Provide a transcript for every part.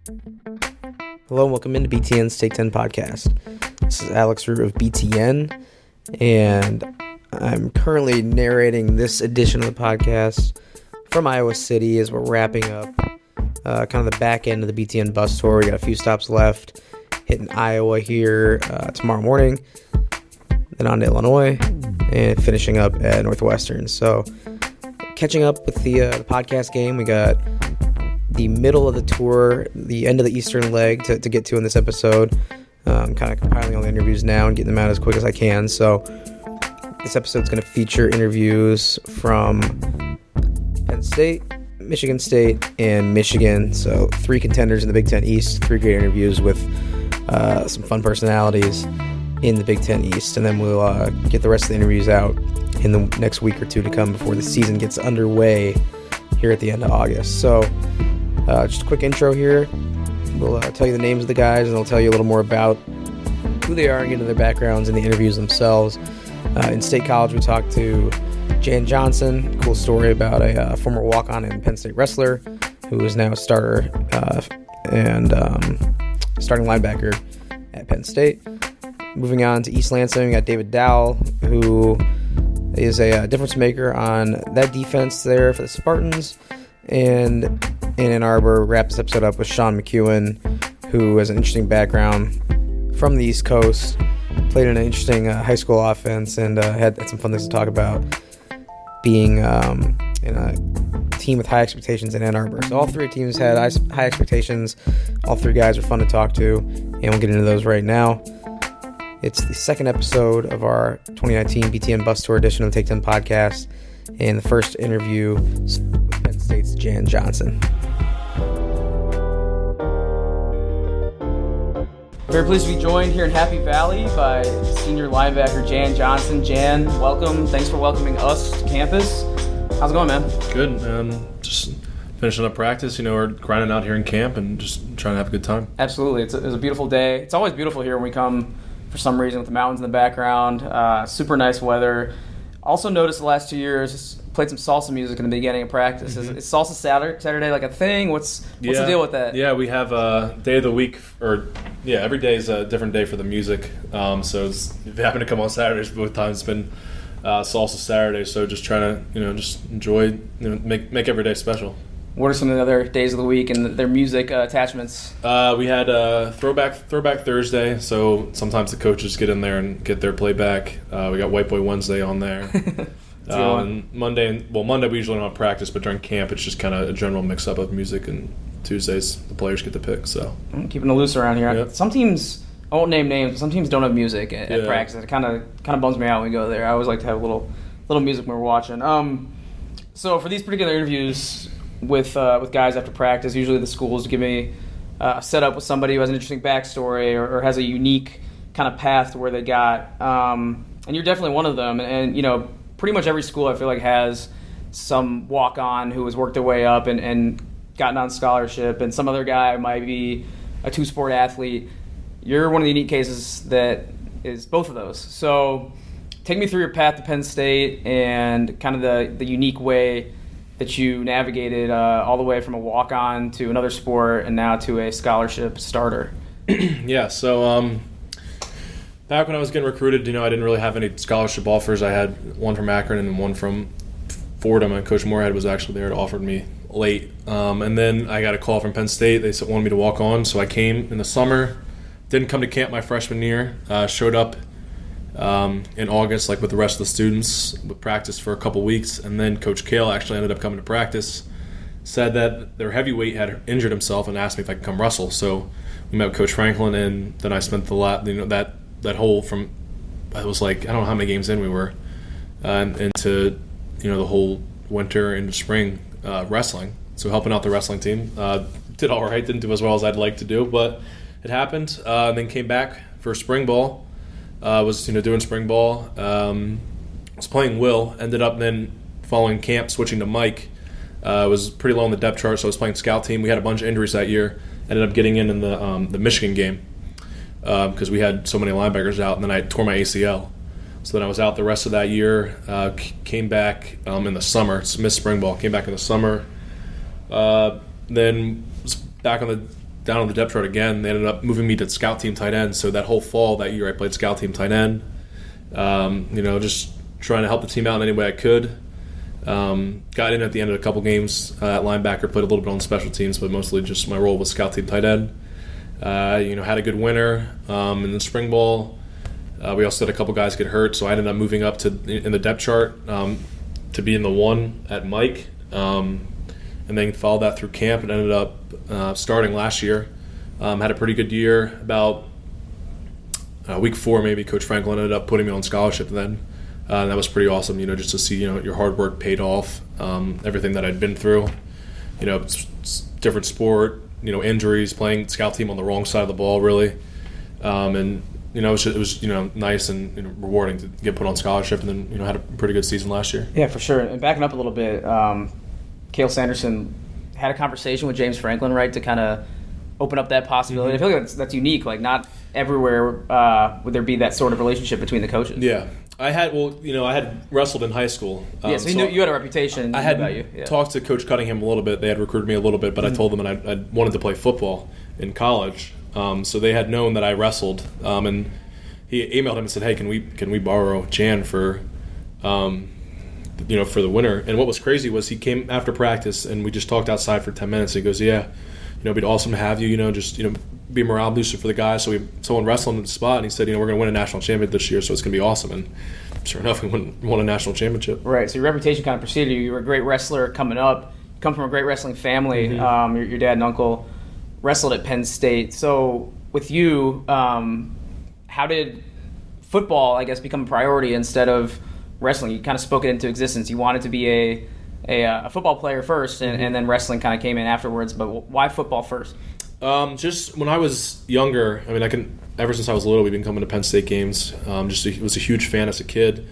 Hello and welcome into BTN's Take 10 podcast. This is Alex Roux of BTN, and I'm currently narrating this edition of the podcast from Iowa City as we're wrapping up kind of the back end of the BTN Bus Tour. We got a few stops left, hitting Iowa here tomorrow morning, then on to Illinois, and finishing up at Northwestern. So catching up with the podcast game, we got the middle of the tour, the end of the Eastern leg to get to in this episode. I'm kind of compiling all the interviews now and getting them out as quick as I can. So this episode's going to feature interviews from Penn State, Michigan State, and Michigan. So 3 contenders in the Big Ten East, 3 great interviews with some fun personalities in the Big Ten East. And then we'll get the rest of the interviews out in the next week or two to come before the season gets underway here at the end of August. So just a quick intro here. We'll tell you the names of the guys, and they'll tell you a little more about who they are and get into their backgrounds and the interviews themselves. In State College, we talked to Jan Johnson. Cool story about a former walk-on and Penn State wrestler who is now a starter and starting linebacker at Penn State. Moving on to East Lansing, we got David Dowell, who is a difference maker on that defense there for the Spartans. And in Ann Arbor, wrap this episode up with Sean McKeon, who has an interesting background from the East Coast, played in an interesting high school offense, and had some fun things to talk about being in a team with high expectations in Ann Arbor. So all 3 teams had high expectations. All 3 guys are fun to talk to, and we'll get into those right now. It's the second episode of our 2019 BTN Bus Tour edition of the Take 10 podcast, and the first interview with Penn State's Jan Johnson. Very pleased to be joined here in Happy Valley by senior linebacker Jan Johnson. Jan, welcome. Thanks for welcoming us to campus. How's it going, man? Good. Just finishing up practice. We're grinding out here in camp and just trying to have a good time. Absolutely. It was a beautiful day. It's always beautiful here when we come for some reason with the mountains in the background. Super nice weather. Also noticed the last 2 years, played some salsa music in the beginning of practice. Mm-hmm. Is salsa Saturday like a thing? What's the deal with that? Yeah, we have a day of the week, every day is a different day for the music. So if you happen to come on Saturdays, both times it's been salsa Saturday. So just trying to, just enjoy, make every day special. What are some of the other days of the week and their music attachments? We had Throwback Thursday, so sometimes the coaches get in there and get their playback. We got White Boy Wednesday on there. And Monday we usually don't have practice, but during camp it's just kind of a general mix-up of music, and Tuesdays the players get to pick. So keeping it loose around here. Yep. Some teams, I won't name names, but some teams don't have music at practice. It kind of bums me out when we go there. I always like to have a little music when we're watching. So for these particular interviews with guys after practice, usually the schools give me a setup with somebody who has an interesting backstory or has a unique kind of path to where they got. And you're definitely one of them. And pretty much every school I feel like has some walk-on who has worked their way up and gotten on scholarship, and some other guy might be a 2-sport athlete. You're one of the unique cases that is both of those. So take me through your path to Penn State and kind of the unique way that you navigated all the way from a walk-on to another sport and now to a scholarship starter. Yeah, so back when I was getting recruited, I didn't really have any scholarship offers. I had one from Akron and one from Fordham, and Coach Moorhead was actually there to offer me late. And then I got a call from Penn State. They wanted me to walk on, so I came in the summer. Didn't come to camp my freshman year. Showed up in August, like with the rest of the students, with practice for a couple weeks, and then Coach Kale actually ended up coming to practice. Said that their heavyweight had injured himself and asked me if I could come wrestle. So we met with Coach Franklin, and then I spent that whole from, it was like, I don't know how many games in we were, into the whole winter into spring wrestling. So helping out the wrestling team, did all right. Didn't do as well as I'd like to do, but it happened. And then came back for spring ball. Was doing spring ball. Was playing Will. Ended up then following camp, switching to Mike. Was pretty low on the depth chart, so I was playing scout team. We had a bunch of injuries that year. Ended up getting in the Michigan game because we had so many linebackers out, and then I tore my ACL. So then I was out the rest of that year. Came back in the summer. Missed spring ball. Came back in the summer. Then was back on down on the depth chart again. They ended up moving me to scout team tight end. So that whole fall that year, I played scout team tight end. Just trying to help the team out in any way I could. Got in at the end of a couple games at linebacker, played a little bit on special teams, but mostly just my role was scout team tight end. Had a good winter in the spring ball. We also had a couple guys get hurt, so I ended up moving up in the depth chart to be in the 1 at Mike, and then followed that through camp and ended up starting last year. Had a pretty good year. About week 4, maybe, Coach Franklin ended up putting me on scholarship then. And that was pretty awesome, just to see, your hard work paid off, everything that I'd been through, different sport, injuries, playing scout team on the wrong side of the ball, really. It was nice and rewarding to get put on scholarship, and then, had a pretty good season last year. Yeah, for sure. And backing up a little bit, Cale Sanderson had a conversation with James Franklin, right, to kind of open up that possibility. Mm-hmm. I feel like that's unique. Like, not everywhere would there be that sort of relationship between the coaches. Yeah. I had wrestled in high school. So you had a reputation. I had about you. Yeah. Talked to Coach Cunningham a little bit. They had recruited me a little bit, but I told them that I wanted to play football in college. So they had known that I wrestled, and he emailed him and said, "Hey, can we borrow Jan for, for the winter?" And what was crazy was he came after practice and we just talked outside for 10 minutes. And he goes, "Yeah, it'd be awesome to have you. Be a morale booster for the guys." So we someone wrestling in the spot, and he said, "We're going to win a national championship this year, so it's going to be awesome." And sure enough, we won a national championship. Right. So your reputation kind of preceded you. You were a great wrestler coming up. You come from a great wrestling family. Mm-hmm. Your dad and uncle wrestled at Penn State. So with you, how did football, I guess, become a priority instead of wrestling? You kind of spoke it into existence. You wanted to be a football player first, and then wrestling kind of came in afterwards. But why football first? Just when I was younger, ever since I was little, we've been coming to Penn State games. Was a huge fan as a kid.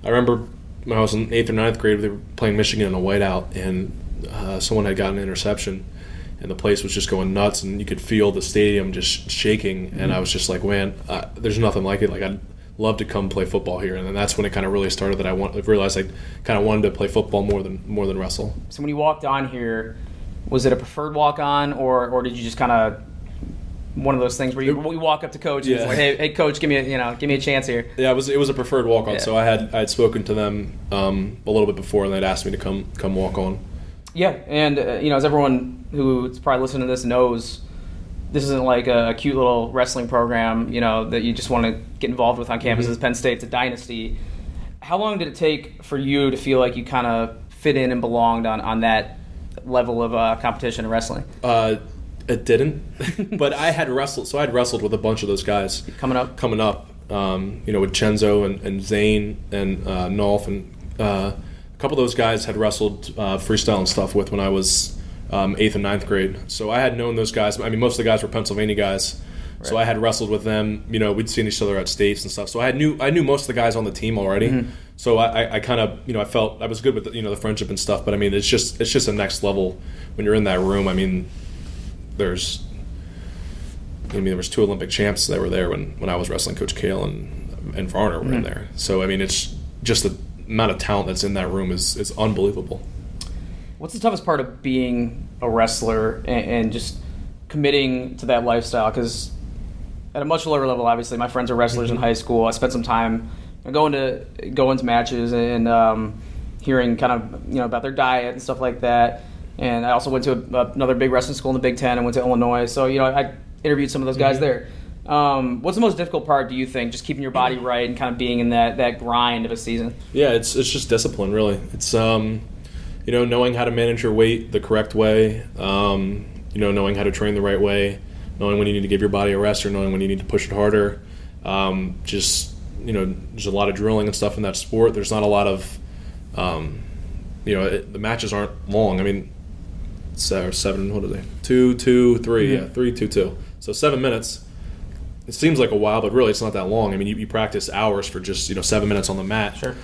I remember when I was in 8th or 9th grade, they were playing Michigan in a whiteout, and someone had gotten an interception, and the place was just going nuts, and you could feel the stadium just shaking. And I was just like, man, there's nothing like it. Like, I'd love to come play football here. And then that's when it kind of really started that I realized I kind of wanted to play football more than wrestle. So when you walked on here, was it a preferred walk-on, or did you just kind of one of those things where you walk up to coach and it's like, hey coach, give me a chance here? Yeah, it was a preferred walk-on. Yeah. So I had spoken to them a little bit before, and they'd asked me to come walk on. Yeah, and as everyone who's probably listening to this knows, this isn't like a cute little wrestling program, that you just want to get involved with on campus. Mm-hmm. Penn State's a dynasty. How long did it take for you to feel like you kind of fit in and belonged on that level of competition in wrestling? It didn't, but I had wrestled. So I had wrestled with a bunch of those guys coming up. With Chenzo and Zane and Nolf, and a couple of those guys had wrestled freestyle and stuff with when I was 8th and 9th grade. So I had known those guys. Most of the guys were Pennsylvania guys. Right. So I had wrestled with them. We'd seen each other at states and stuff. So I knew most of the guys on the team already. Mm-hmm. So I kind of I felt I was good with the friendship and stuff. But it's just a next level when you're in that room. There was 2 Olympic champs that were there when I was wrestling. Coach Cale and Varner were in there. So it's just the amount of talent that's in that room is unbelievable. What's the toughest part of being a wrestler and just committing to that lifestyle? Because at a much lower level, obviously, my friends are wrestlers in high school. I spent some time going to matches and hearing kind of about their diet and stuff like that. And I also went to another big wrestling school in the Big Ten and went to Illinois. So I interviewed some of those guys there. What's the most difficult part, do you think, just keeping your body right and kind of being in that grind of a season? Yeah, it's just discipline, really. It's knowing how to manage your weight the correct way, knowing how to train the right way, knowing when you need to give your body a rest or knowing when you need to push it harder. There's a lot of drilling and stuff in that sport. There's not a lot of, the matches aren't long. 7, what are they? 2, 2, 3, yeah, 3, 2, 2. So 7 minutes. It seems like a while, but really it's not that long. You practice hours for just 7 minutes on the mat. Sure.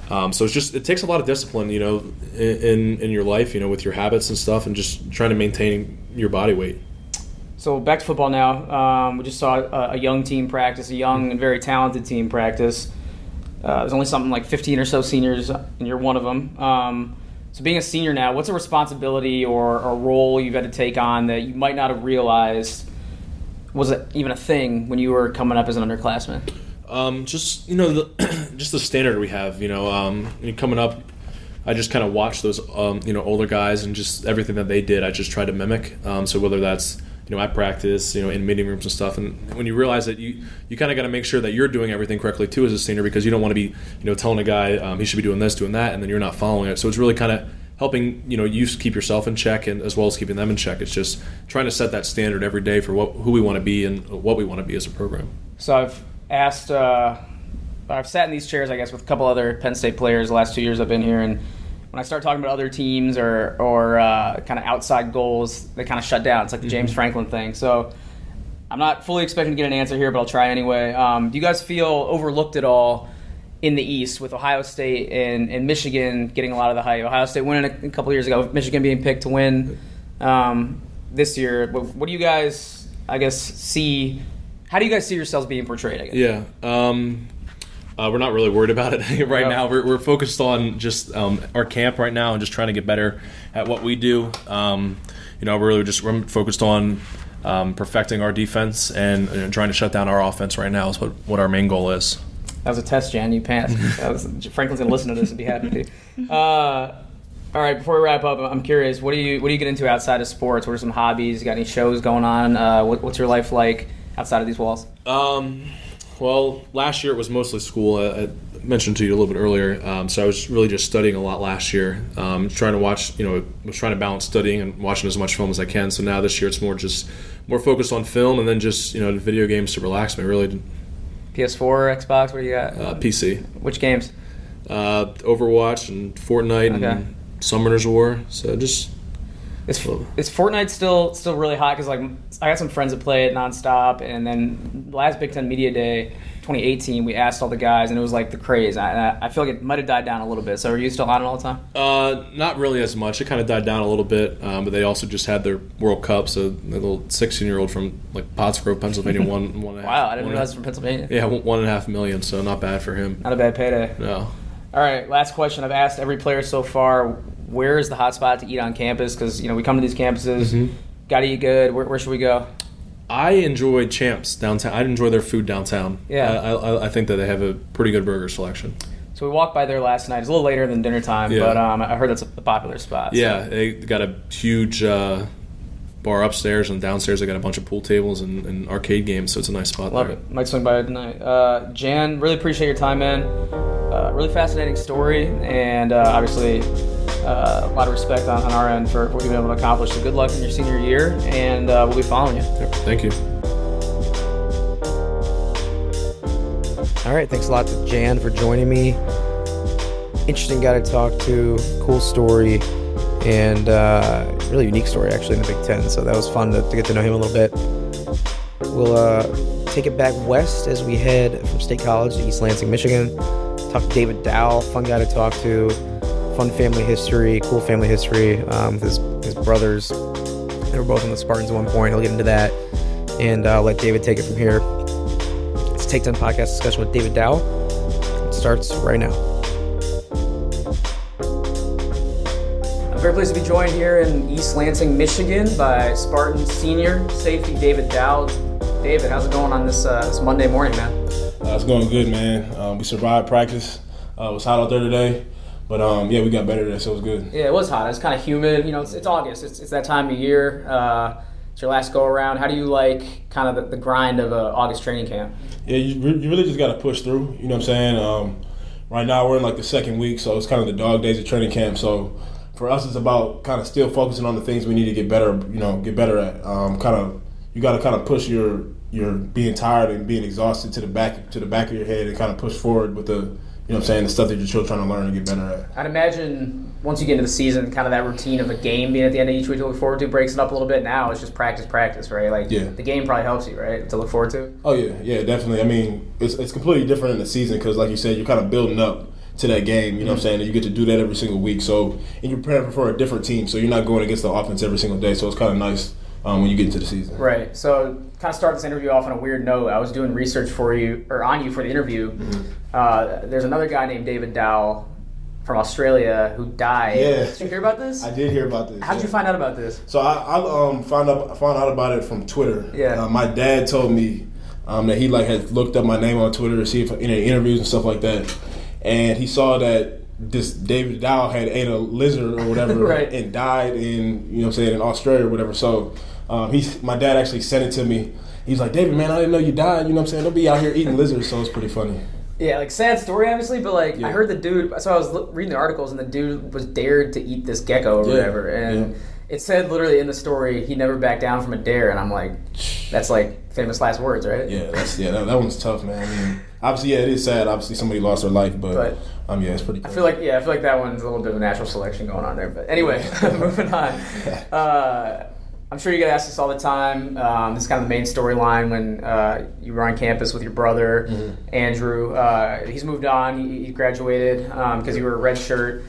So it takes a lot of discipline, in your life, with your habits and stuff, and just trying to maintain your body weight. So back to football now. We just saw a young team practice, a young and very talented team practice. There's only something like 15 or so seniors, and you're one of them. So being a senior now, what's a responsibility or a role you've had to take on that you might not have realized was it even a thing when you were coming up as an underclassman? Just just the standard we have. Coming up, I just kind of watched those older guys and just everything that they did. I just tried to mimic. So whether that's at practice, in meeting rooms and stuff, and when you realize that you kind of got to make sure that you're doing everything correctly too as a senior, because you don't want to be telling a guy he should be doing this, doing that, and then you're not following it. So it's really kind of helping you keep yourself in check, and as well as keeping them in check. It's just trying to set that standard every day for who we want to be and what we want to be as a program. So I've sat in these chairs, I guess, with a couple other Penn State players the last 2 years I've been here, and when I start talking about other teams or kind of outside goals, they kind of shut down. It's like the James Franklin thing. So I'm not fully expecting to get an answer here, but I'll try anyway. Do you guys feel overlooked at all in the East with Ohio State and Michigan getting a lot of the hype? Ohio State winning a couple years ago, Michigan being picked to win this year. What do you guys, I guess, see? How do you guys see yourselves being portrayed, I guess? Yeah. We're not really worried about it right now. We're focused on just our camp right now and just trying to get better at what we do. We're focused on perfecting our defense and trying to shut down our offense right now is what our main goal is. That was a test, Jan. You passed. Franklin's going to listen to this and be happy. All right, before we wrap up, I'm curious, what do you get into outside of sports? What are some hobbies? You got any shows going on? What's your life like outside of these walls? Well, last year it was mostly school. I mentioned to you a little bit earlier. So I was really just studying a lot last year. Trying to watch, was trying to balance studying and watching as much film as I can. So now this year it's more focused on film and then just, video games to relax me, really. PS4, Xbox, what do you got? PC. Which games? Overwatch and Fortnite and Summoner's War. So just... Is Fortnite still really hot? Because I got some friends that play it nonstop, and then last Big Ten Media Day, 2018, we asked all the guys, and it was like the craze. I feel like it might have died down a little bit. So are you still on it all the time? Not really as much. It kind of died down a little bit, but they also just had their World Cup. So the little 16-year-old from Pottsgrove, Pennsylvania, won. Wow, I didn't realize from Pennsylvania. Yeah, $1.5 million. So not bad for him. Not a bad payday. No. All right, last question. I've asked every player so far, where is the hot spot to eat on campus? Because, we come to these campuses, got to eat good. Where should we go? I enjoy Champs downtown. I enjoy their food downtown. Yeah. I think that they have a pretty good burger selection. So we walked by there last night. It's a little later than dinner time, but I heard that's a popular spot. So. Yeah, they got a huge bar upstairs, and downstairs they got a bunch of pool tables and arcade games, so it's a nice spot. Love there. it. Might swing by tonight. Jan, really appreciate your time, man. Really fascinating story, and obviously a lot of respect on our end for what you've been able to accomplish. So good luck in your senior year, and we'll be following you. Yep, thank you. All right, thanks a lot to Jan for joining me. Interesting guy to talk to, cool story, and really unique story actually in the Big Ten. So that was fun to get to know him a little bit. We'll take it back west as we head from State College to East Lansing, Michigan. Talk to David Dowell, fun guy to talk to. Fun family history, cool family history. His brothers, they were both in the Spartans at one point. He'll get into that, and I'll let David take it from here. It's a Take 10 podcast discussion with David Dowell. It starts right now. I'm very pleased to be joined here in East Lansing, Michigan by Spartan senior safety David Dowell. David, how's it going on this Monday morning, man? It's going good, man. We survived practice. It was hot out there today. But, we got better today, so it was good. Yeah, it was hot. It was kind of humid. It's August. It's that time of year. It's your last go-around. How do you like kind of the grind of an August training camp? Yeah, you really just got to push through. You know what I'm saying? Right now we're in, the second week, so it's kind of the dog days of training camp. So for us, it's about kind of still focusing on the things we need to get better at. You got to kind of push your being tired and being exhausted to the back of your head and kind of push forward with the the stuff that you're still trying to learn and get better at. I'd imagine once you get into the season, kind of that routine of a game being at the end of each week to look forward to breaks it up a little bit. Now it's just practice, right? The game probably helps you, right, to look forward to? Oh, yeah, definitely. I mean, it's completely different in the season because, like you said, you're kind of building up to that game, you know what I'm saying? And you get to do that every single week. So, and you're preparing for a different team, so you're not going against the offense every single day. So it's kind of nice when you get into the season. Right. So kind of start this interview off on a weird note. I was doing research on you for the interview. There's another guy named David Dowell from Australia who died. Yeah. Did you hear about this? I did hear about this. How'd you find out about this? So I found out about it from Twitter. Yeah. My dad told me that he had looked up my name on Twitter to see if any interviews and stuff like that, and he saw that this David Dowell had ate a lizard or whatever right. and died in in Australia or whatever. So my dad actually sent it to me. He's like, David, man, I didn't know you died. Don't be out here eating lizards. So it's pretty funny. Yeah, sad story, obviously, but I heard the dude. So I was reading the articles, and the dude was dared to eat this gecko or whatever, and it said literally in the story he never backed down from a dare, and I'm like, that's famous last words, right? Yeah, that one's tough, man. I mean, obviously, it is sad. Obviously, somebody lost their life, but it's pretty cool. I feel like that one's a little bit of a natural selection going on there. But anyway, moving on. I'm sure you get asked this all the time. This is kind of the main storyline when you were on campus with your brother, Andrew. He's moved on. He graduated because you were a red shirt.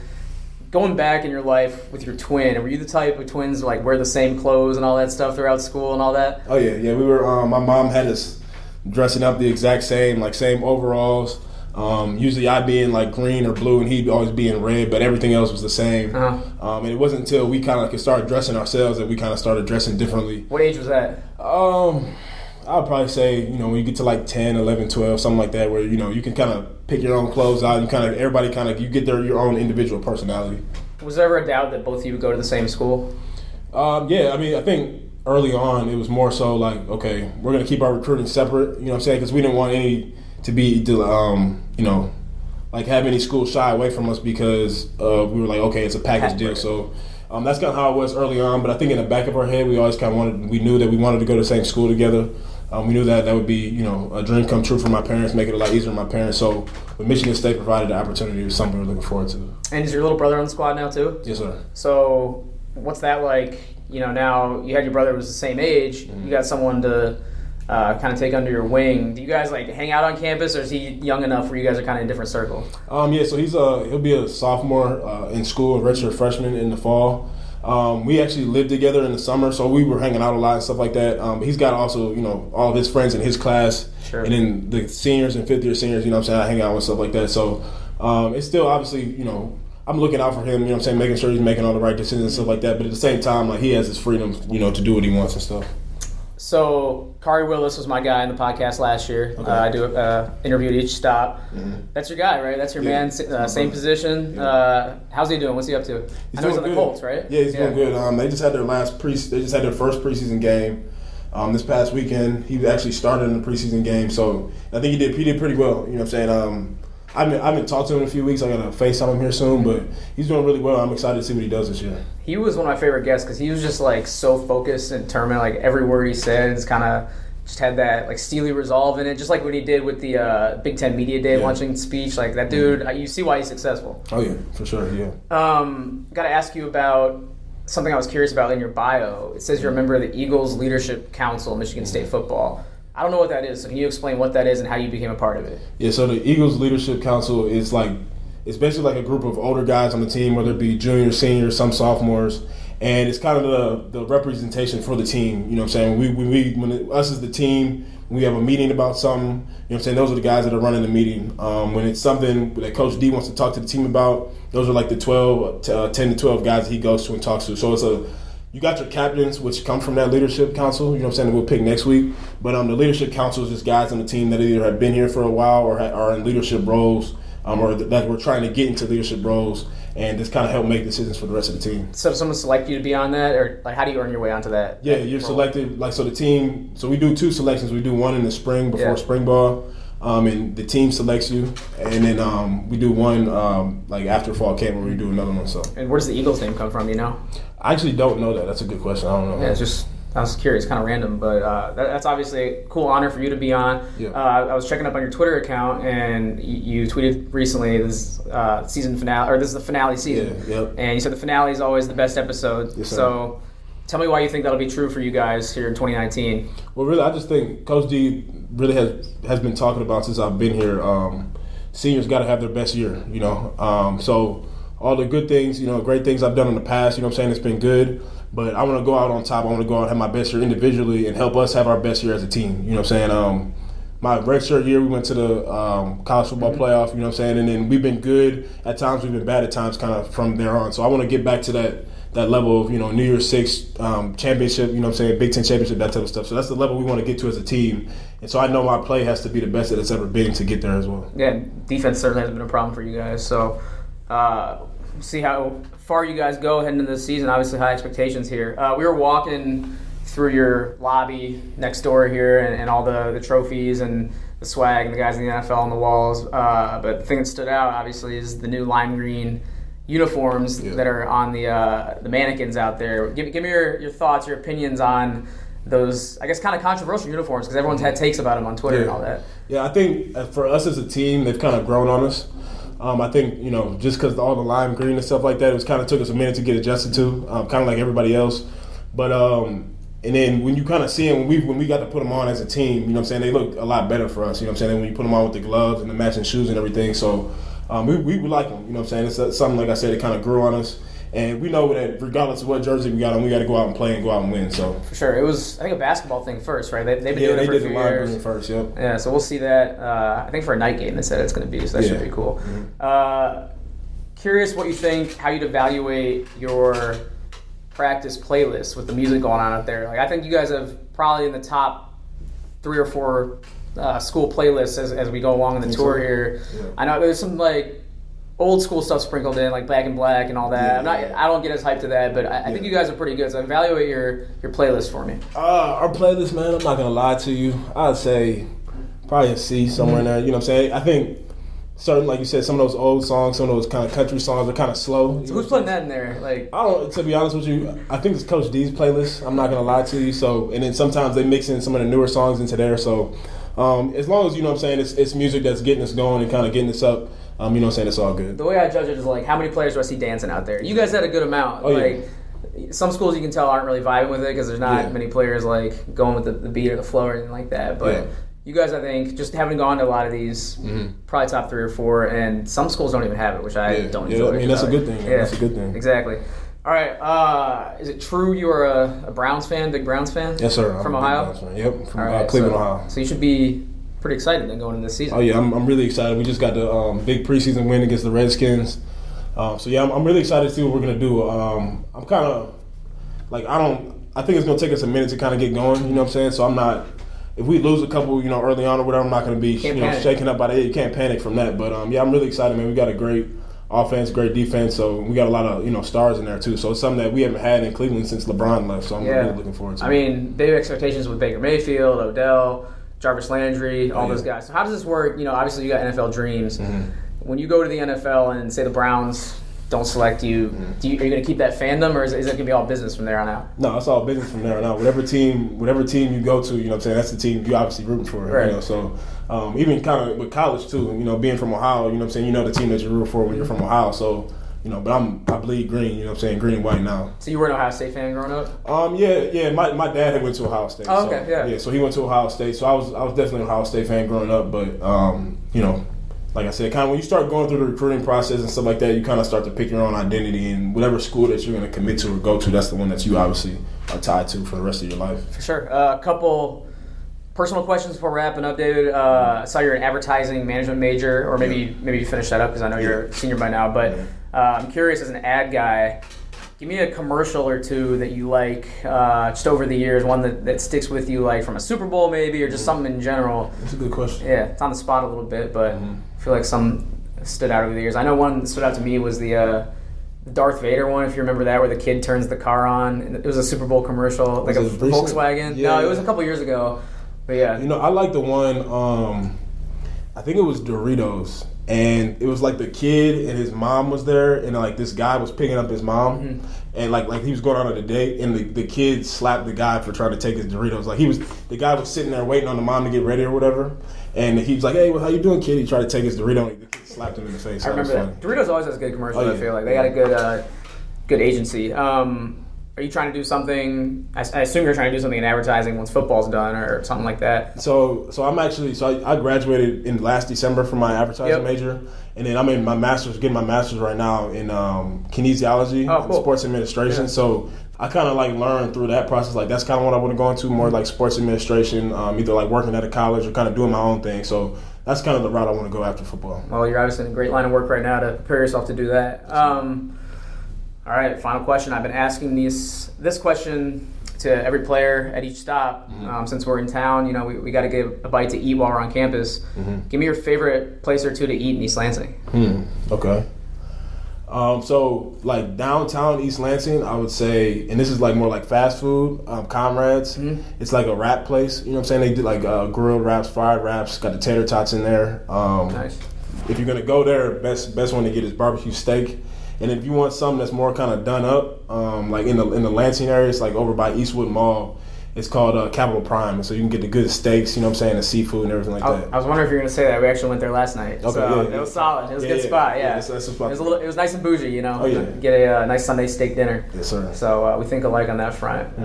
Going back in your life with your twin, were you the type of twins wear the same clothes and all that stuff throughout school and all that? Oh, yeah. We were, my mom had us dressing up the exact same, same overalls. Usually I'd be in green or blue and he'd always be in red, but everything else was the same. And it wasn't until we kind of could start dressing ourselves that we kind of started dressing differently. What age was that? I would probably say, when you get to 10, 11, 12, something like that, where, you can kind of pick your own clothes out. You get your own individual personality. Was there ever a doubt that both of you would go to the same school? Yeah, I mean, I think early on it was more so okay, we're going to keep our recruiting separate, because we didn't want any to be, have any schools shy away from us because we were okay, it's a package deal. So that's kind of how it was early on. But I think in the back of our head, we always kind of we knew that we wanted to go to the same school together. We knew that would be, a dream come true for my parents, make it a lot easier for my parents. So when Michigan State provided the opportunity, it was something we were looking forward to. And is your little brother on the squad now too? Yes, sir. So what's that like? Now you had your brother who was the same age. You got someone to kind of take under your wing. Do you guys hang out on campus, or is he young enough where you guys are kind of in different circles? Yeah, so he'll be a sophomore in school, a redshirt freshman in the fall. We actually lived together in the summer, so we were hanging out a lot and stuff like that. He's got also, all of his friends in his class. Sure. And then the seniors and fifth-year seniors, I hang out with stuff like that. So it's still obviously, I'm looking out for him, making sure he's making all the right decisions and stuff like that. But at the same time, he has his freedom, to do what he wants and stuff. So Kari Willis was my guy in the podcast last year. Okay. I do an interview at each stop. That's your guy, right? That's your man. Same position. How's he doing? What's he up to? I know he's on the Colts, right? Yeah, he's doing good. They just had their first preseason game this past weekend. He actually started in the preseason game, so I think he did pretty well. You know what I'm saying? I haven't talked to him in a few weeks. I got to FaceTime him here soon, but he's doing really well. I'm excited to see what he does this year. He was one of my favorite guests because he was just so focused and determined. Every word he said is kind of just had that steely resolve in it. Just like what he did with the Big Ten Media Day launching speech. That dude, you see why he's successful. Oh yeah, for sure. Yeah. Got to ask you about something I was curious about in your bio. It says you're a member of the Eagles Leadership Council, Michigan State football. I don't know what that is, so can you explain what that is and how you became a part of it? Yeah, so the Eagles Leadership Council is it's basically a group of older guys on the team, whether it be juniors, seniors, some sophomores, and it's kind of the representation for the team. You know what I'm saying? When us as the team, when we have a meeting about something, you know what I'm saying, those are the guys that are running the meeting. When it's something that Coach D wants to talk to the team about, those are the 10 to 12 guys that he goes to and talks to. So you got your captains, which come from that leadership council, you know what I'm saying, that we'll pick next week. But the leadership council is just guys on the team that either have been here for a while or are in leadership roles, or that we're trying to get into leadership roles and just kind of help make decisions for the rest of the team. So if someone select you to be on that, or how do you earn your way onto that? Yeah, you're selected. So the team, so we do 2 selections. We do one in the spring before spring ball. And the team selects you, and then we do one after fall camp where we do another one. So. And where does the Eagles name come from? I actually don't know that. That's a good question. I don't know. Yeah, I was curious, kind of random, but that's obviously a cool honor for you to be on. Yeah. I was checking up on your Twitter account, and you tweeted recently this season finale, or this is the finale season. Yeah. Yep. And you said the finale is always the best episode. Yes, sir. So tell me why you think that'll be true for you guys here in 2019. Well, really, I just think Coach D really has been talking about since I've been here. Seniors got to have their best year, So all the good things, great things I've done in the past, I'm saying, it's been good. But I want to go out on top. I want to go out and have my best year individually and help us have our best year as a team. You know what I'm saying? my redshirt year, we went to the college football playoff, you know what I'm saying? And then we've been good at times, we've been bad at times kind of from there on. So I want to get back to that level of, New Year's Six championship, you know what I'm saying, Big Ten championship, that type of stuff. So that's the level we want to get to as a team. And so I know my play has to be the best that it's ever been to get there as well. Yeah, defense certainly hasn't been a problem for you guys. So see how far you guys go heading into the season. Obviously high expectations here. We were walking through your lobby next door here and all the trophies and the swag and the guys in the NFL on the walls. But the thing that stood out, obviously, is the new lime green uniforms that are on the mannequins out there. Give me your thoughts, your opinions on those, I guess, kind of controversial uniforms, because everyone's had takes about them on Twitter and all that. Yeah, I think for us as a team, they've kind of grown on us. I think, just because all the lime green and stuff like that, it kind of took us a minute to get adjusted to, kind of like everybody else. But and then when you kind of see them, when we got to put them on as a team, you know what I'm saying, they look a lot better for us, you know what I'm saying, when you put them on with the gloves and the matching shoes and everything. So we like them, you know what I'm saying. It's something, like I said, it kind of grew on us. And we know that regardless of what jersey we got on, we got to go out and play and go out and win. So for sure, it was, I think, a basketball thing first, right? They've been doing it for a few years. Yeah, they did the line green first. Yep. Yeah, so we'll see that. I think for a night game, they said it's going to be, so that should be cool. Mm-hmm. Curious what you think, how you'd evaluate your practice playlist with the music going on out there. Like, I think you guys have probably in the top 3 or 4 school playlists as we go along in the tour here. Yeah. I know there's some like old school stuff sprinkled in, like Back in Black and all that. I don't get as hyped to that, but I think you guys are pretty good. So evaluate your playlist for me. Our playlist, man, I'm not gonna lie to you. I'd say probably a C somewhere in there. You know what I'm saying? I think certain, like you said, some of those old songs, some of those kind of country songs are kind of slow. So who's putting that in there? Like, I don't. To be honest with you, I think it's Coach D's playlist. I'm not gonna lie to you. So, and then sometimes they mix in some of the newer songs into there. So, as long as, you know what I'm saying, it's music that's getting us going and kind of getting us up. You know what I'm saying, it's all good. The way I judge it is like, how many players do I see dancing out there? You guys had a good amount. Some schools you can tell aren't really vibing with it because there's not many players like going with the beat or the flow or anything like that. But you guys, I think, just having gone to a lot of these, probably top 3 or 4, and some schools don't even have it, which I don't enjoy. I mean, that's a good thing. Yeah, that's a good thing. Exactly. All right. Is it true you are a Browns fan, big Browns fan? Yes, sir. From Ohio? Yep, from Cleveland, Ohio. So you should be pretty excited then going into this season. Oh, yeah, I'm really excited. We just got the big preseason win against the Redskins. I'm really excited to see what we're going to do. I'm kind of, like, I think it's going to take us a minute to kind of get going, you know what I'm saying? So I'm not, if we lose a couple, early on or whatever, I'm not going to be, shaken up by that. You can't panic from that. But, I'm really excited, man. We got a great offense, great defense, so we got a lot of, stars in there, too. So it's something that we haven't had in Cleveland since LeBron left, so I'm really looking forward to it. I mean, big expectations with Baker Mayfield, Odell, Jarvis Landry, all those guys. So how does this work? Obviously you got NFL dreams. Mm-hmm. When you go to the NFL and say the Browns don't select you, are you going to keep that fandom, or is it going to be all business from there on out? No, it's all business from there on out. Whatever team you go to, you know what I'm saying, that's the team you obviously rooting for. Right. So even kind of with college too, being from Ohio, you know what I'm saying, the team that you root for when you're from Ohio. So, but I bleed green, you know what I'm saying, green and white now. So you were an Ohio State fan growing up? Yeah. My dad had went to Ohio State. Oh, okay, yeah. So he went to Ohio State. So I was definitely an Ohio State fan growing up, but like I said, kind of when you start going through the recruiting process and stuff like that, you kind of start to pick your own identity, and whatever school that you're going to commit to or go to, that's the one that you obviously are tied to for the rest of your life. For sure. A couple personal questions before wrapping up, David. I saw you're an advertising management major, or maybe you finished that up because I know you're a senior by now, but I'm curious, as an ad guy, give me a commercial or two that you like just over the years, one that sticks with you, like from a Super Bowl maybe, or just something in general. That's a good question. Yeah, it's on the spot a little bit, but I feel like some stood out over the years. I know one that stood out to me was the Darth Vader one, if you remember that, where the kid turns the car on. It was a Super Bowl commercial, like a Volkswagen. Yeah. No, it was a couple years ago, but yeah. I like the one, I think it was Doritos. And it was like the kid and his mom was there, and like this guy was picking up his mom, and like he was going on a date, and the kid slapped the guy for trying to take his Doritos. Like the guy was sitting there waiting on the mom to get ready or whatever, and he was like, "Hey, well, how you doing, kid?" He tried to take his Dorito, and the kid slapped him in the face. I remember that. Doritos always has good commercials. I feel like they got a good agency. Are you trying to do something? I assume you're trying to do something in advertising once football's done or something like that. So I graduated in last December from my advertising major, and then I'm in getting my master's right now in kinesiology and sports administration. Yeah. So I kind of like learned through that process. Like that's kind of what I want to go into, more like sports administration, either like working at a college or kind of doing my own thing. So that's kind of the route I want to go after football. Well, you're obviously in a great line of work right now to prepare yourself to do that. All right, final question. I've been asking this question to every player at each stop since we're in town. You know, we got to get a bite to eat while we're on campus. Give me your favorite place or two to eat in East Lansing. Okay. So like downtown East Lansing, I would say, and this is like more like fast food, Comrades. It's like a wrap place. You know what I'm saying? They do like grilled wraps, fried wraps, got the tater tots in there. Nice. If you're gonna go there, best one to get is barbecue steak. And if you want something that's more kind of done up, like in the Lansing area, it's like over by Eastwood Mall. It's called Capital Prime, and so you can get the good steaks, you know what I'm saying, the seafood and everything like that. I was wondering if you were going to say that. We actually went there last night. Okay, so yeah. It was solid. It was a good spot, yeah. That's a spot. It was nice and bougie, you know. Oh, yeah. Get a nice Sunday steak dinner. Yes, sir. So we think alike on that front.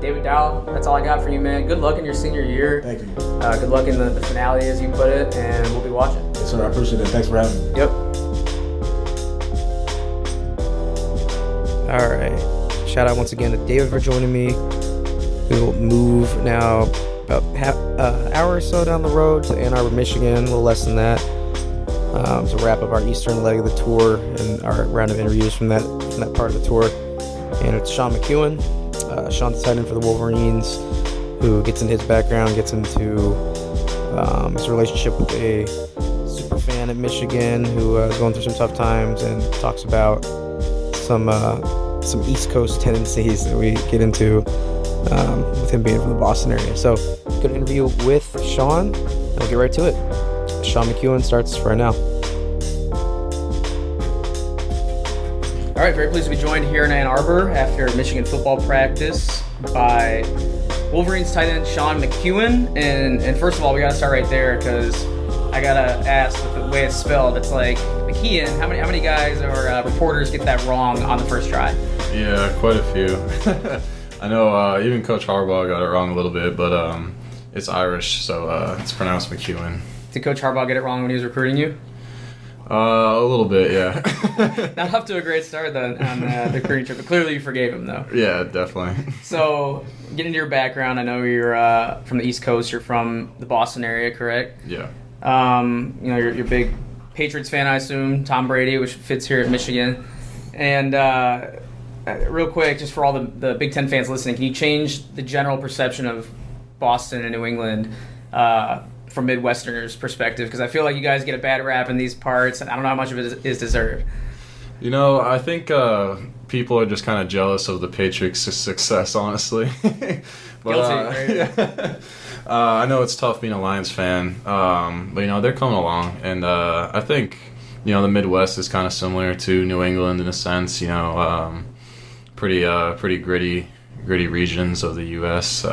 David Dowell, that's all I got for you, man. Good luck in your senior year. Thank you. Good luck in the finale, as you put it, and we'll be watching. Yes, sir. I appreciate it. Thanks for having me. Yep. All right. Shout out once again to David for joining me. We will move now about an hour or so down the road to Ann Arbor, Michigan, a little less than that, to wrap up our eastern leg of the tour and our round of interviews from that part of the tour. And it's Sean McKeon. Sean's the tight end for the Wolverines, who gets into his background, gets into his relationship with a super fan at Michigan who is going through some tough times, and talks about some East Coast tendencies that we get into with him being from the Boston area. So, good interview with Sean, and we'll get right to it. Sean McKeon starts right now. All right, very pleased to be joined here in Ann Arbor after Michigan football practice by Wolverines tight end Sean McKeon. And first of all, we got to start right there because I got to ask, with the way it's spelled, it's like McKeon. How many guys or reporters get that wrong on the first try? Yeah, quite a few. I know even Coach Harbaugh got it wrong a little bit, but it's Irish, so it's pronounced McKeon. Did Coach Harbaugh get it wrong when he was recruiting you? A little bit, yeah. Not up to a great start then on the recruiting trip, but clearly you forgave him, though. Yeah, definitely. So, getting into your background, I know you're from the East Coast. You're from the Boston area, correct? Yeah. You know, you're a big Patriots fan, I assume. Tom Brady, which fits here at Michigan. And real quick, just for all the Big Ten fans listening, can you change the general perception of Boston and New England from Midwesterners' perspective? Because I feel like you guys get a bad rap in these parts, and I don't know how much of it is deserved. You know, I think people are just kind of jealous of the Patriots' success, honestly. But, Guilty, right? Yeah. I know it's tough being a Lions fan, but, you know, they're coming along. And I think, you know, the Midwest is kind of similar to New England in a sense, you know, pretty gritty regions of the U.S.,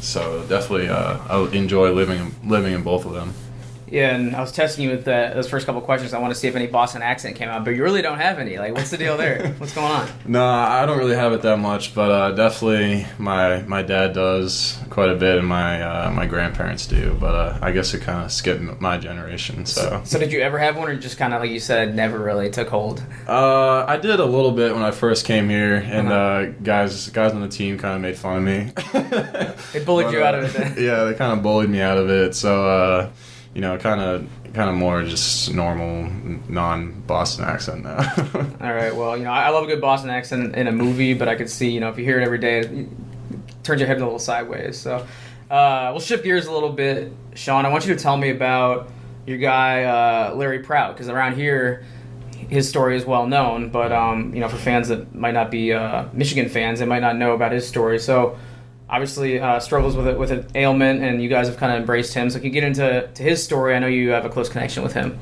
so definitely I enjoy living in both of them. Yeah, and I was testing you with those first couple questions. I want to see if any Boston accent came out, but you really don't have any. Like, what's the deal there? What's going on? No, I don't really have it that much, but definitely my dad does quite a bit, and my grandparents do. But I guess it kind of skipped my generation. So did you ever have one, or just kind of, like you said, never really took hold? I did a little bit when I first came here, and guys on the team kind of made fun of me. They bullied you out of it then. Yeah, they kind of bullied me out of it. So. You know, kind of more just normal, non-Boston accent now. All right, well, you know, I love a good Boston accent in a movie, but I could see, you know, if you hear it every day, it turns your head a little sideways. So we'll shift gears a little bit. Sean, I want you to tell me about your guy, Larry Prout, because around here, his story is well known, but, you know, for fans that might not be Michigan fans, they might not know about his story. So obviously struggles with an ailment, and you guys have kind of embraced him. So can you get into his story? I know you have a close connection with him.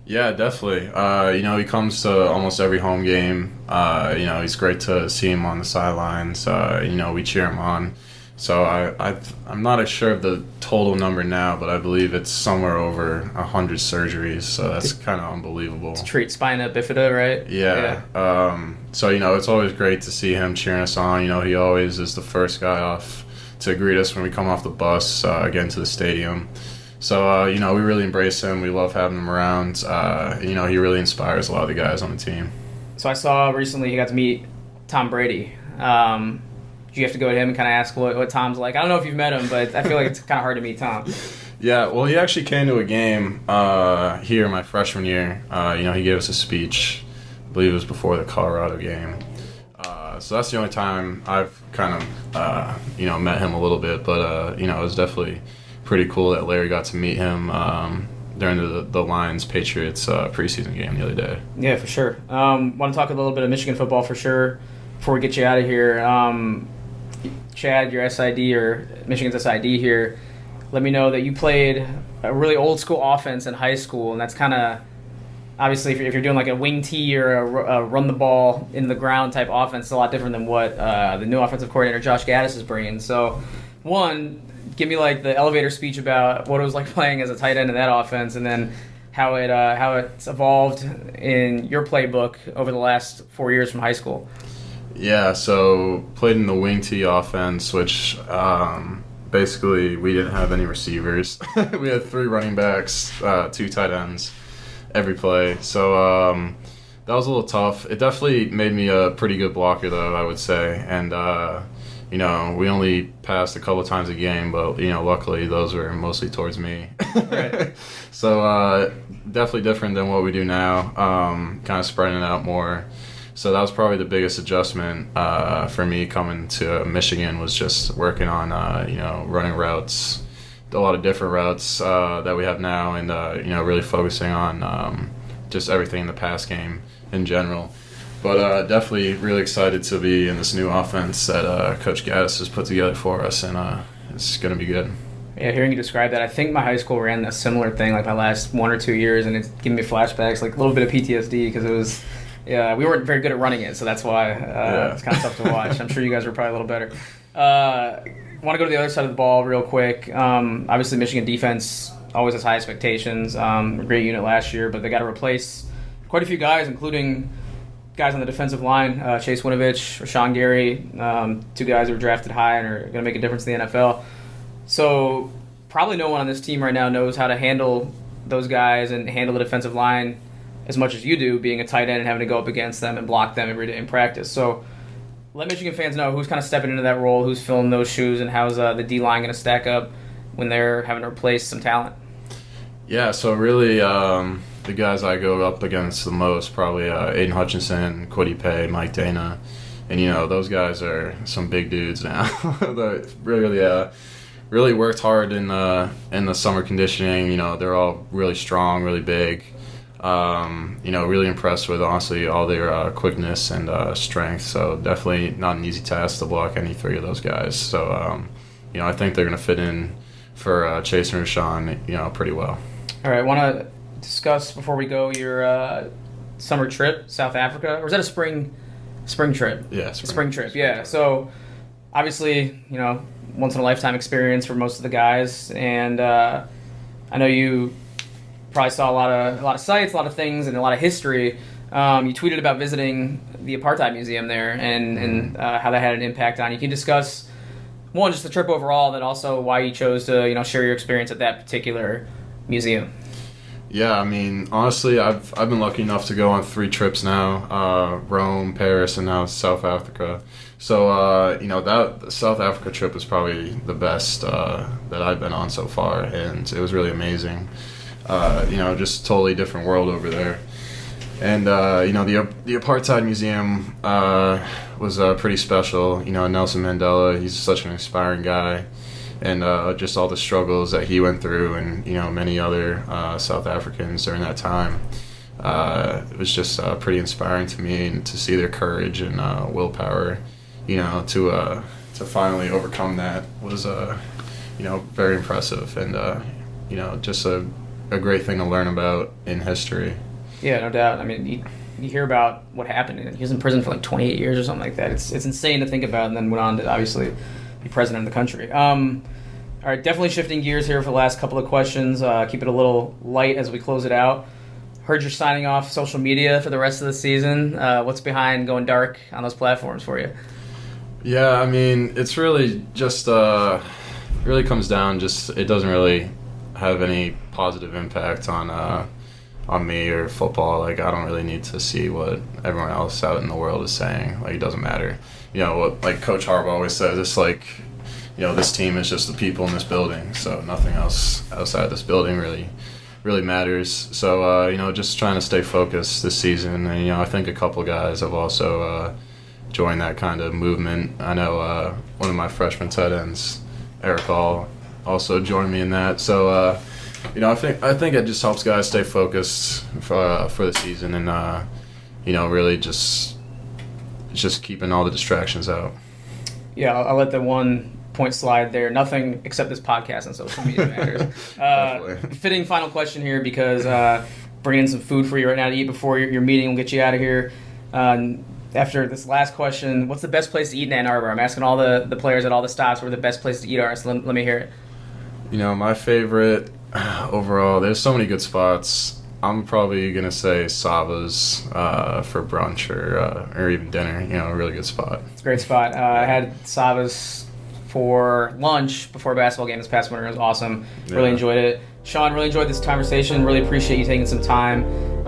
Yeah, definitely. You know, he comes to almost every home game. You know, he's great to see him on the sidelines. You know, we cheer him on. So I'm not sure of the total number now, but I believe it's somewhere over 100 surgeries. So that's kind of unbelievable. To treat spina bifida, right? Yeah. So, you know, it's always great to see him cheering us on. You know, he always is the first guy off to greet us when we come off the bus, again, to the stadium. So, you know, we really embrace him. We love having him around. You know, he really inspires a lot of the guys on the team. So I saw recently he got to meet Tom Brady. Do you have to go to him and kind of ask what Tom's like? I don't know if you've met him, but I feel like it's kind of hard to meet Tom. Yeah, well, he actually came to a game here my freshman year. He gave us a speech. I believe it was before the Colorado game. So that's the only time I've kind of, met him a little bit. But, it was definitely pretty cool that Larry got to meet him during the Lions-Patriots preseason game the other day. Yeah, for sure. Want to talk a little bit of Michigan football for sure before we get you out of here. Chad, your SID or Michigan's SID here, let me know that you played a really old-school offense in high school, and that's kind of obviously, if you're doing like a wing tee or a run the ball in the ground type offense, it's a lot different than what the new offensive coordinator Josh Gaddis is bringing. So, one, give me like the elevator speech about what it was like playing as a tight end in that offense, and then how it's evolved in your playbook over the last 4 years from high school. Yeah, so played in the wing tee offense, which basically we didn't have any receivers. We had 3 running backs, 2 tight ends every play. So that was a little tough. It definitely made me a pretty good blocker, though, I would say. And, we only passed a couple times a game, but, luckily those were mostly towards me. Right. So definitely different than what we do now, kind of spreading it out more. So that was probably the biggest adjustment for me coming to Michigan, was just working on, running routes, a lot of different routes that we have now, and, really focusing on just everything in the pass game in general. But definitely really excited to be in this new offense that Coach Gaddis has put together for us, and it's going to be good. Yeah, hearing you describe that, I think my high school ran a similar thing like my last 1 or 2 years, and it's giving me flashbacks, like a little bit of PTSD, because it was... Yeah, we weren't very good at running it, so that's why it's kind of tough to watch. I'm sure you guys were probably a little better. Want to go to the other side of the ball real quick. Obviously, Michigan defense always has high expectations. A great unit last year, but they got to replace quite a few guys, including guys on the defensive line, Chase Winovich, Rashawn Gary, 2 guys who were drafted high and are going to make a difference in the NFL. So probably no one on this team right now knows how to handle those guys and handle the defensive line as much as you do, being a tight end and having to go up against them and block them every day in practice. So let Michigan fans know who's kind of stepping into that role, who's filling those shoes, and how's the D-line going to stack up when they're having to replace some talent. Yeah, so really the guys I go up against the most, probably Aiden Hutchinson, Kwity Paye, Mike Dana. And, those guys are some big dudes now. They really worked hard in the summer conditioning. They're all really strong, really big. Really impressed with, honestly, all their quickness and strength. So definitely not an easy task to block any 3 of those guys. So, I think they're going to fit in for Chase and Rashawn, pretty well. All right, I want to discuss, before we go, your summer trip, South Africa. Or was that a spring trip? Yeah, spring trip, yeah. So, obviously, once-in-a-lifetime experience for most of the guys. And I know you probably saw a lot of sites, a lot of things, and a lot of history. You tweeted about visiting the Apartheid Museum there and how that had an impact on you. Can you discuss, one, just the trip overall, then also why you chose to share your experience at that particular museum? Yeah, I mean, honestly, I've been lucky enough to go on 3 trips now: Rome, Paris, and now South Africa. So that South Africa trip was probably the best that I've been on so far, and it was really amazing. Just totally different world over there. And, the Apartheid Museum was pretty special. Nelson Mandela, he's such an inspiring guy. And just all the struggles that he went through, and, many other South Africans during that time. It was just pretty inspiring to me, and to see their courage and willpower, to finally overcome that was, very impressive. And, just a great thing to learn about in history. Yeah, no doubt. I mean, you hear about what happened. He was in prison for like 28 years or something like that. It's insane to think about, and then went on to obviously be president of the country. All right, definitely shifting gears here for the last couple of questions. Keep it a little light as we close it out. Heard you're signing off social media for the rest of the season. What's behind going dark on those platforms for you? Yeah, I mean, it's really just really comes down, just it doesn't really have any positive impact on on me or football. Like, I don't really need to see what everyone else out in the world is saying. Like, it doesn't matter. You know, what like Coach Harbaugh always says, it's like, you know, this team is just the people in this building, so nothing else outside this building really matters. So, you know, just trying to stay focused this season. And, you know, I think a couple guys have also joined that kind of movement. I know one of my freshman tight ends, Eric Hall, also joined me in that. So, you know, I think it just helps guys stay focused for the season and, you know, really just keeping all the distractions out. Yeah, I'll let the 1 point slide there. Nothing except this podcast and social media matters. Fitting final question here because bringing in some food for you right now to eat before your meeting will get you out of here. After this last question, what's the best place to eat in Ann Arbor? I'm asking all the players at all the stops where the best place to eat are, so let me hear it. You know, my favorite overall, there's so many good spots. I'm probably going to say Sava's for brunch or even dinner. You know, a really good spot. It's a great spot. I had Sava's for lunch before a basketball game this past winter. It was awesome. Really enjoyed it. Sean, really enjoyed this conversation. Really appreciate you taking some time.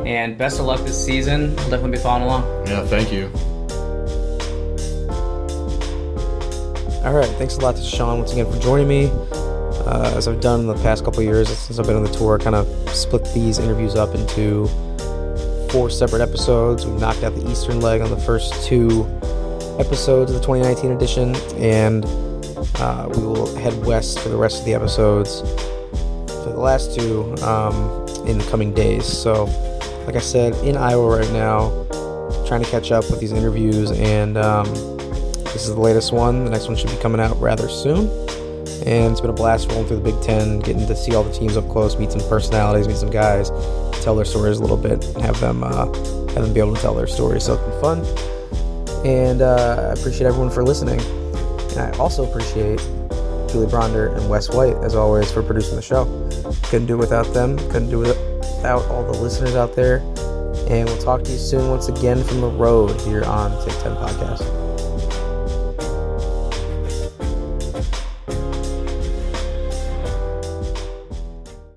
And best of luck this season. We'll definitely be following along. Yeah, thank you. All right, thanks a lot to Sean once again for joining me. As I've done in the past couple of years since I've been on the tour, kind of split these interviews up into 4 separate episodes. We've knocked out the Eastern leg on the first 2 episodes of the 2019 edition, and we will head west for the rest of the episodes for the last 2 in the coming days. So, like I said, in Iowa right now, trying to catch up with these interviews, and this is the latest one. The next one should be coming out rather soon. And it's been a blast rolling through the Big Ten, getting to see all the teams up close, meet some personalities, meet some guys, tell their stories a little bit, have them be able to tell their stories. So it's been fun. And I appreciate everyone for listening. And I also appreciate Julie Bronder and Wes White, as always, for producing the show. Couldn't do it without them. Couldn't do it without all the listeners out there. And we'll talk to you soon once again from the road here on Take 10 Podcast.